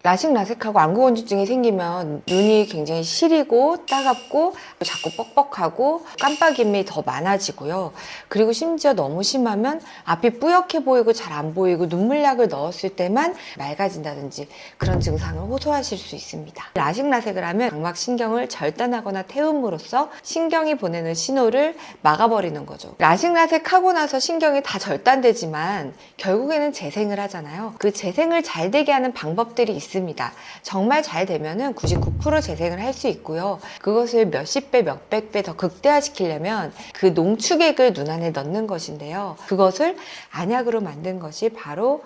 라식 라섹하고 안구건조증이 생기면 눈이 굉장히 시리고 따갑고 자꾸 뻑뻑하고 깜빡임이 더 많아지고요. 그리고 심지어 너무 심하면 앞이 뿌옇게 보이고 잘 안 보이고 눈물약을 넣었을 때만 맑아진다든지 그런 증상을 호소하실 수 있습니다. 라식 라섹을 하면 각막신경을 절단하거나 태움으로써 신경이 보내는 신호를 막아버리는 거죠. 라식 라섹하고 나서 신경이 다 절단되지만 결국에는 재생을 하잖아요. 그 재생을 잘 되게 하는 방법들이 있습니다. 정말 잘 되면은 99% 재생을 할 수 있고요. 그것을 몇십 배, 몇백 배 더 극대화시키려면 그 농축액을 눈 안에 넣는 것인데요. 그것을 안약으로 만든 것이 바로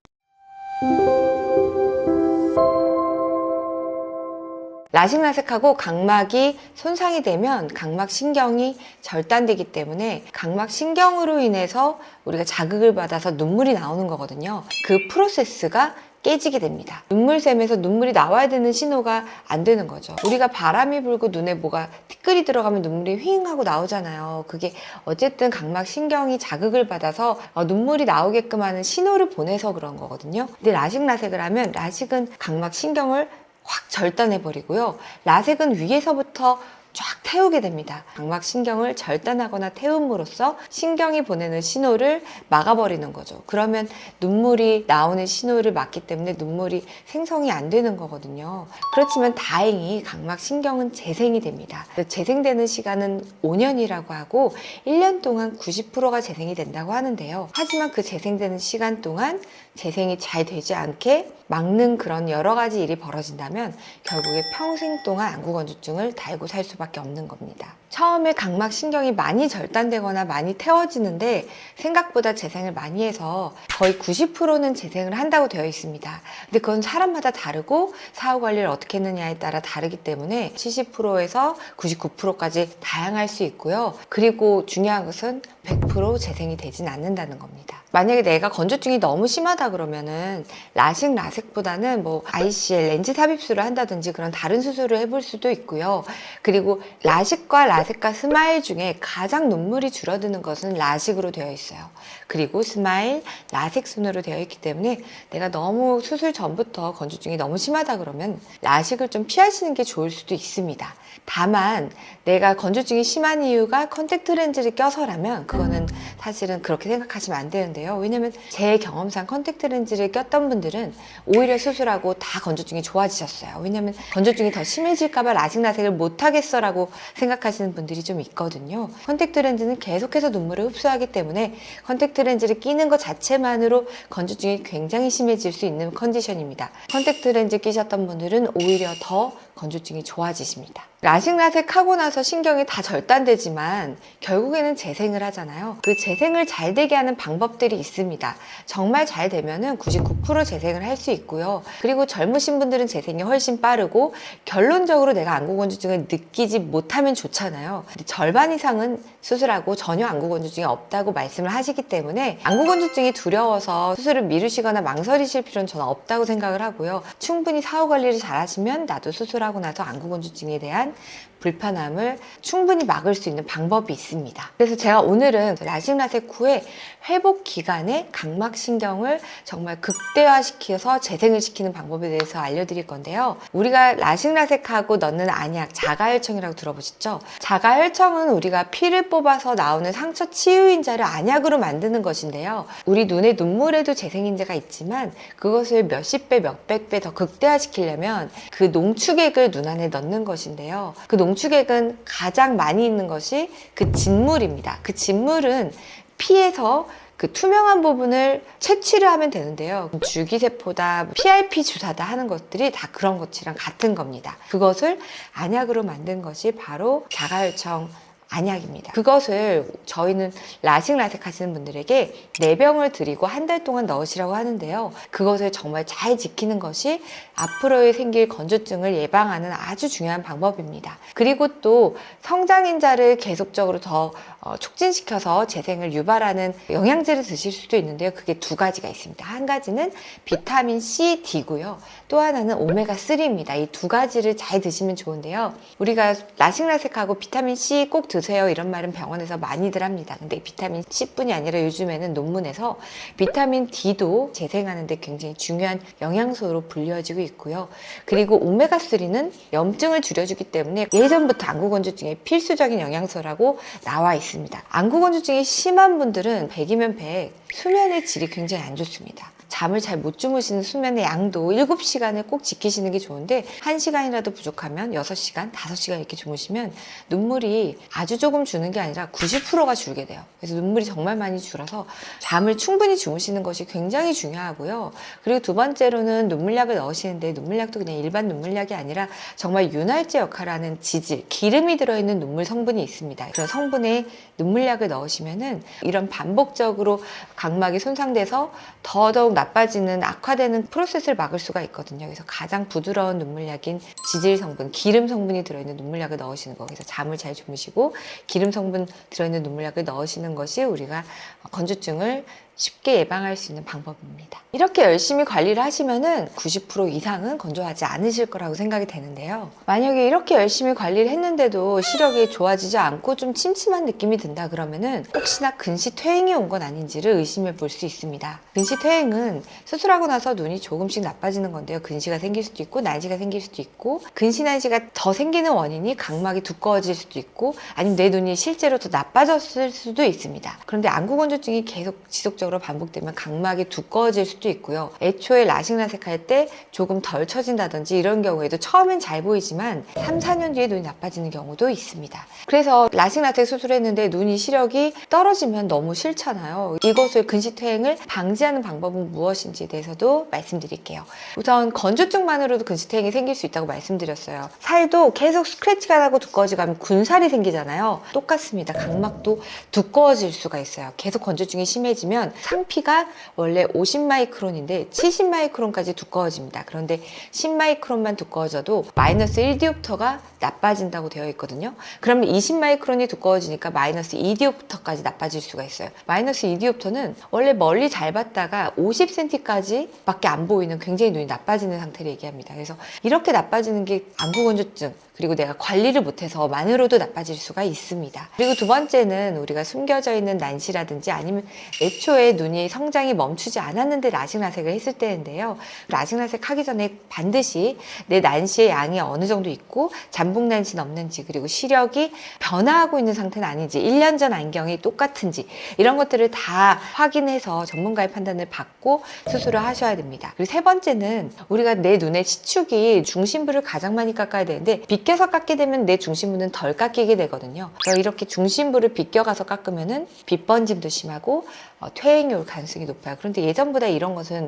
라식 라섹하고 각막이 손상이 되면 각막신경이 절단되기 때문에 각막신경으로 인해서 우리가 자극을 받아서 눈물이 나오는 거거든요. 그 프로세스가 깨지게 됩니다. 눈물샘에서 눈물이 나와야 되는 신호가 안 되는 거죠. 우리가 바람이 불고 눈에 뭐가 티끌이 들어가면 눈물이 휘잉 하고 나오잖아요. 그게 어쨌든 각막신경이 자극을 받아서 눈물이 나오게끔 하는 신호를 보내서 그런 거거든요. 근데 라식 라섹을 하면 라식은 각막신경을 확 절단해버리고요. 라섹은 위에서부터 쫙 태우게 됩니다. 각막신경을 절단하거나 태움으로써 신경이 보내는 신호를 막아버리는 거죠. 그러면 눈물이 나오는 신호를 막기 때문에 눈물이 생성이 안 되는 거거든요. 그렇지만 다행히 각막신경은 재생이 됩니다. 재생되는 시간은 5년이라고 하고 1년 동안 90%가 재생이 된다고 하는데요. 하지만 그 재생되는 시간 동안 재생이 잘 되지 않게 막는 그런 여러 가지 일이 벌어진다면 결국에 평생 동안 안구건조증을 달고 살 수밖에 없는 겁니다. 처음에 각막신경이 많이 절단되거나 많이 태워지는데 생각보다 재생을 많이 해서 거의 90%는 재생을 한다고 되어 있습니다. 근데 그건 사람마다 다르고 사후 관리를 어떻게 했느냐에 따라 다르기 때문에 70%에서 99%까지 다양할 수 있고요. 그리고 중요한 것은 100% 재생이 되진 않는다는 겁니다. 만약에 내가 건조증이 너무 심하다 그러면은 라식 라섹보다는 뭐 ICL 렌즈 삽입술을 한다든지 그런 다른 수술을 해볼 수도 있고요. 그리고 라식과 라섹과 스마일 중에 가장 눈물이 줄어드는 것은 라식으로 되어 있어요. 그리고 스마일, 라섹 순으로 되어 있기 때문에 내가 너무 수술 전부터 건조증이 너무 심하다 그러면 라식을 좀 피하시는 게 좋을 수도 있습니다. 다만 내가 건조증이 심한 이유가 컨택트 렌즈를 껴서라면 그거는 사실은 그렇게 생각하시면 안 되는데요. 왜냐면 제 경험상 컨택트 렌즈를 꼈던 분들은 오히려 수술하고 다 건조증이 좋아지셨어요. 왜냐면 건조증이 더 심해질까봐 라식 라섹을 못하겠어 라고 생각하시는 분들이 좀 있거든요. 컨택트 렌즈는 계속해서 눈물을 흡수하기 때문에 컨택트 렌즈를 끼는 것 자체만으로 건조증이 굉장히 심해질 수 있는 컨디션입니다. 컨택트 렌즈 끼셨던 분들은 오히려 더 건조증이 좋아지십니다. 라식 라섹 하고 나서 신경이 다 절단되지만 결국에는 재생을 하잖아요. 그 재생을 잘 되게 하는 방법들이 있습니다. 정말 잘 되면은 99% 재생을 할 수 있고요. 그리고 젊으신 분들은 재생이 훨씬 빠르고 결론적으로 내가 안구건조증을 느끼지 못하면 좋잖아요. 근데 절반 이상은 수술하고 전혀 안구건조증이 없다고 말씀을 하시기 때문에 안구건조증이 두려워서 수술을 미루시거나 망설이실 필요는 저는 없다고 생각을 하고요. 충분히 사후 관리를 잘 하시면 나도 수술하고 나서 안구건조증에 대한 불편함을 충분히 막을 수 있는 방법이 있습니다. 그래서 제가 오늘은 라식 라섹 후에 회복 기간에 각막신경을 정말 극대화시켜서 재생을 시키는 방법에 대해서 알려드릴 건데요. 우리가 라식 라섹하고 넣는 안약 자가혈청이라고 들어보셨죠? 자가혈청은 우리가 피를 뽑아서 나오는 상처 치유인자를 안약으로 만드는 것인데요. 우리 눈의 눈물에도 재생인자가 있지만 그것을 몇십 배, 몇백 배 더 극대화시키려면 그 농축액을 눈 안에 넣는 것인데요. 그 농축액은 가장 많이 있는 것이 그 진물입니다. 그 진물은 피에서 그 투명한 부분을 채취를 하면 되는데요. 줄기세포다, PRP 주사다 하는 것들이 다 그런 것이랑 같은 겁니다. 그것을 안약으로 만든 것이 바로 자가혈청 안약입니다. 그것을 저희는 라식 라섹 하시는 분들에게 4병을 드리고 한 달 동안 넣으시라고 하는데요. 그것을 정말 잘 지키는 것이 앞으로의 생길 건조증을 예방하는 아주 중요한 방법입니다. 그리고 또 성장인자를 계속적으로 더 촉진시켜서 재생을 유발하는 영양제를 드실 수도 있는데요. 그게 두 가지가 있습니다. 한 가지는 비타민 C, D고요. 또 하나는 오메가3입니다. 이 두 가지를 잘 드시면 좋은데요. 우리가 라식라섹하고 비타민 C 꼭 드세요 이런 말은 병원에서 많이들 합니다. 근데 비타민 C뿐이 아니라 요즘에는 논문에서 비타민 D도 재생하는 데 굉장히 중요한 영양소로 불려지고 있고요. 그리고 오메가3는 염증을 줄여주기 때문에 예전부터 안구건조증의 필수적인 영양소라고 나와 있습니다. 안구건조증이 심한 분들은 100이면 100, 수면의 질이 굉장히 안 좋습니다. 잠을 잘 못 주무시는 수면의 양도 7시간을 꼭 지키시는 게 좋은데 1시간이라도 부족하면 6시간, 5시간 이렇게 주무시면 눈물이 아주 조금 주는 게 아니라 90%가 줄게 돼요. 그래서 눈물이 정말 많이 줄어서 잠을 충분히 주무시는 것이 굉장히 중요하고요. 그리고 두 번째로는 눈물약을 넣으시는데 눈물약도 그냥 일반 눈물약이 아니라 정말 윤활제 역할을 하는 지질, 기름이 들어있는 눈물 성분이 있습니다. 그런 성분의 눈물약을 넣으시면은 이런 반복적으로 각막이 손상돼서 더더욱 나빠지는 악화되는 프로세스를 막을 수가 있거든요. 그래서 가장 부드러운 눈물약인 지질 성분, 기름 성분이 들어있는 눈물약을 넣으시는 거. 그래서 잠을 잘 주무시고 기름 성분 들어있는 눈물약을 넣으시는 것이 우리가 건조증을 쉽게 예방할 수 있는 방법입니다. 이렇게 열심히 관리를 하시면은 90% 이상은 건조하지 않으실 거라고 생각이 되는데요. 만약에 이렇게 열심히 관리를 했는데도 시력이 좋아지지 않고 좀 침침한 느낌이 든다 그러면은 혹시나 근시퇴행이 온 건 아닌지를 의심해 볼 수 있습니다. 근시퇴행은 수술하고 나서 눈이 조금씩 나빠지는 건데요. 근시가 생길 수도 있고 난시가 생길 수도 있고 근시 난시가 더 생기는 원인이 각막이 두꺼워질 수도 있고 아니면 내 눈이 실제로 더 나빠졌을 수도 있습니다. 그런데 안구건조증이 계속 지속적으로 반복되면 각막이 두꺼워질 수도 있고요. 애초에 라식라섹할 때 조금 덜 처진다든지 이런 경우에도 처음엔 잘 보이지만 3, 4년 뒤에 눈이 나빠지는 경우도 있습니다. 그래서 라식라섹 수술했는데 눈이 시력이 떨어지면 너무 싫잖아요. 이것을 근시퇴행을 방지하는 방법은 무엇인지에 대해서도 말씀드릴게요. 우선 건조증만으로도 근시퇴행이 생길 수 있다고 말씀드렸어요. 살도 계속 스크래치가 나고 두꺼워지고 하면 군살이 생기잖아요. 똑같습니다. 각막도 두꺼워질 수가 있어요. 계속 건조증이 심해지면 상피가 원래 50마이크론인데 70마이크론까지 두꺼워집니다. 그런데 10마이크론만 두꺼워져도 마이너스 1디옵터가 나빠진다고 되어 있거든요. 그러면 20마이크론이 두꺼워지니까 마이너스 2디옵터까지 나빠질 수가 있어요. 마이너스 2디옵터는 원래 멀리 잘 봤다가 50cm까지 밖에 안 보이는 굉장히 눈이 나빠지는 상태를 얘기합니다. 그래서 이렇게 나빠지는 게 안구건조증, 그리고 내가 관리를 못해서 만으로도 나빠질 수가 있습니다. 그리고 두 번째는 우리가 숨겨져 있는 난시라든지 아니면 애초에 눈이 성장이 멈추지 않았는데 라식라섹을 했을 때인데요. 라식라섹 하기 전에 반드시 내 난시의 양이 어느 정도 있고 잠복 난시는 없는지, 그리고 시력이 변화하고 있는 상태는 아닌지, 1년 전 안경이 똑같은지 이런 것들을 다 확인해서 전문가의 판단을 받고 수술을 하셔야 됩니다. 그리고 세 번째는 우리가 내 눈의 시축이 중심부를 가장 많이 깎아야 되는데 비껴서 깎게 되면 내 중심부는 덜 깎이게 되거든요. 그래서 이렇게 중심부를 비껴가서 깎으면은 빛번짐도 심하고 퇴행이 올 가능성이 높아요. 그런데 예전보다 이런 것은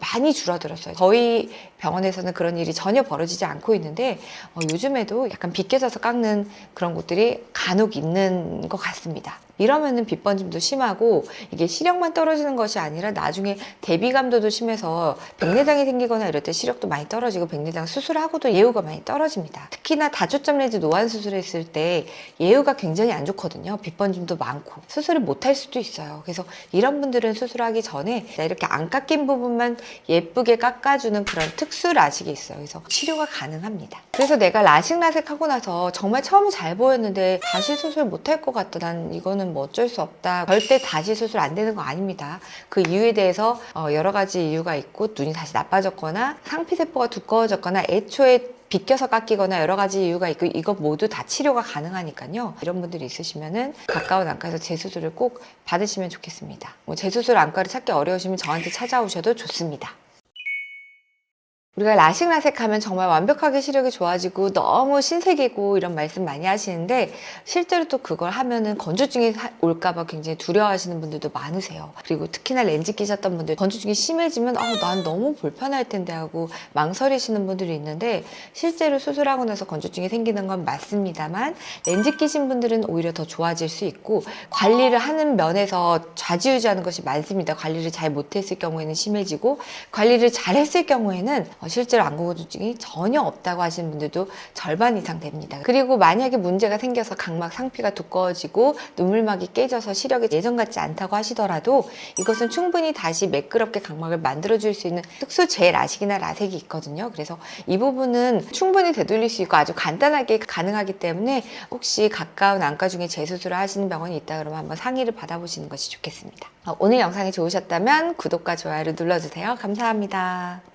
많이 줄어들었어요. 저희 병원에서는 그런 일이 전혀 벌어지지 않고 있는데 요즘에도 약간 비껴져서 깎는 그런 곳들이 간혹 있는 것 같습니다. 이러면은 빛번짐도 심하고 이게 시력만 떨어지는 것이 아니라 나중에 대비감도도 심해서 백내장이 생기거나 이럴 때 시력도 많이 떨어지고 백내장 수술하고도 예후가 많이 떨어집니다. 특히나 다초점 렌즈 노안 수술했을 때 예후가 굉장히 안 좋거든요. 빛번짐도 많고 수술을 못할 수도 있어요. 그래서 이런 분들은 수술하기 전에 이렇게 안 깎인 부분만 예쁘게 깎아주는 그런 특수 라식이 있어요. 그래서 치료가 가능합니다. 그래서 내가 라식 하고 나서 정말 처음에 잘 보였는데 다시 수술 못할 것 같다. 난 이거는 뭐 어쩔 수 없다. 절대 다시 수술 안 되는 거 아닙니다. 그 이유에 대해서 여러 가지 이유가 있고 눈이 다시 나빠졌거나 상피세포가 두꺼워졌거나 애초에 비껴서 깎이거나 여러 가지 이유가 있고 이거 모두 다 치료가 가능하니까요. 이런 분들이 있으시면은 가까운 안과에서 재수술을 꼭 받으시면 좋겠습니다. 재수술 안과를 찾기 어려우시면 저한테 찾아오셔도 좋습니다. 우리가 라식 하면 정말 완벽하게 시력이 좋아지고 너무 신세계고 이런 말씀 많이 하시는데 실제로 또 그걸 하면은 건조증이 올까봐 굉장히 두려워하시는 분들도 많으세요. 그리고 특히나 렌즈 끼셨던 분들 건조증이 심해지면 난 너무 불편할 텐데 하고 망설이시는 분들이 있는데 실제로 수술하고 나서 건조증이 생기는 건 맞습니다만 렌즈 끼신 분들은 오히려 더 좋아질 수 있고 관리를 하는 면에서 좌지우지하는 것이 많습니다. 관리를 잘 못했을 경우에는 심해지고 관리를 잘 했을 경우에는 실제로 안구건조증이 전혀 없다고 하시는 분들도 절반 이상 됩니다. 그리고 만약에 문제가 생겨서 각막 상피가 두꺼워지고 눈물막이 깨져서 시력이 예전 같지 않다고 하시더라도 이것은 충분히 다시 매끄럽게 각막을 만들어줄 수 있는 특수 젤라식이나 라섹이 있거든요. 그래서 이 부분은 충분히 되돌릴 수 있고 아주 간단하게 가능하기 때문에 혹시 가까운 안과 중에 재수술을 하시는 병원이 있다 그러면 한번 상의를 받아보시는 것이 좋겠습니다. 오늘 영상이 좋으셨다면 구독과 좋아요를 눌러주세요. 감사합니다.